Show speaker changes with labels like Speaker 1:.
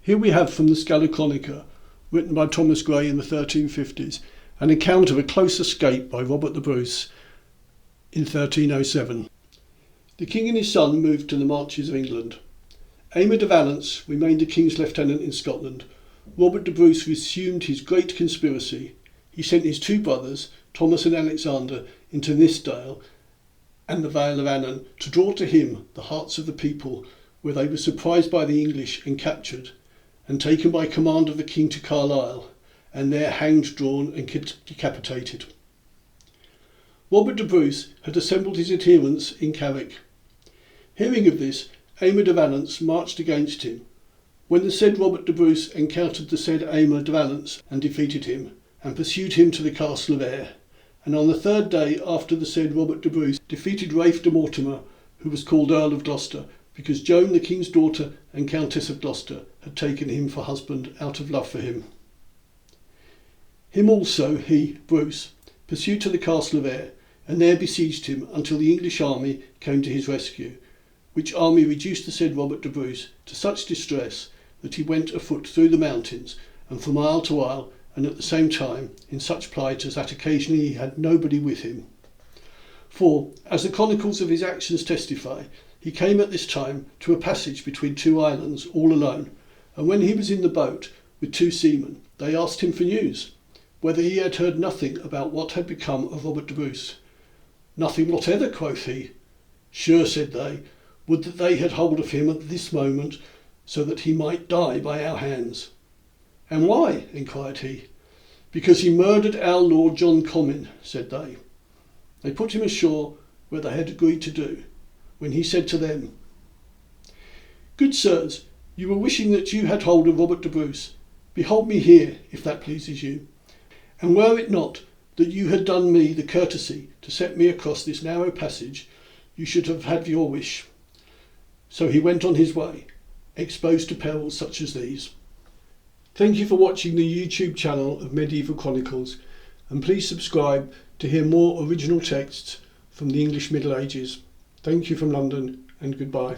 Speaker 1: Here we have from the Scala Chronica, written by Thomas Gray in the 1350s, an account of a close escape by Robert the Bruce in 1307. The king and his son moved to the marches of England. Aymer de Valence remained the king's lieutenant in Scotland. Robert the Bruce resumed his great conspiracy. He sent his two brothers, Thomas and Alexander, into Nithsdale and the Vale of Annan to draw to him the hearts of the people, where they were surprised by the English and captured, and taken by command of the king to Carlisle, and there hanged, drawn and decapitated. Robert the Bruce had assembled his adherents in Carrick. Hearing of this, Aymer de Valence marched against him. When the said Robert the Bruce encountered the said Aymer de Valence and defeated him, and pursued him to the castle of Ayr, and on the third day after the said Robert the Bruce defeated Ralph de Mortimer, who was called Earl of Gloucester, because Joan the king's daughter and Countess of Gloucester had taken him for husband out of love for him. Him also he, Bruce, pursued to the castle of Ayr, and there besieged him until the English army came to his rescue, which army reduced the said Robert the Bruce to such distress that he went afoot through the mountains, and from isle to isle, and at the same time in such plight as that occasionally he had nobody with him. For, as the chronicles of his actions testify, he came at this time to a passage between two islands all alone, and when he was in the boat with two seamen, they asked him for news, whether he had heard nothing about what had become of Robert the Bruce. Nothing whatever, quoth he. Sure, said they, would that they had hold of him at this moment, so that he might die by our hands. And why? Inquired he. Because he murdered our Lord John Comyn, said they. They put him ashore where they had agreed to do, when he said to them, Good sirs, you were wishing that you had hold of Robert the Bruce. Behold me here, if that pleases you. And were it not that you had done me the courtesy to set me across this narrow passage, you should have had your wish. So he went on his way, exposed to perils such as these. Thank you for watching the YouTube channel of Medieval Chronicles, and please subscribe to hear more original texts from the English Middle Ages. Thank you from London, and goodbye.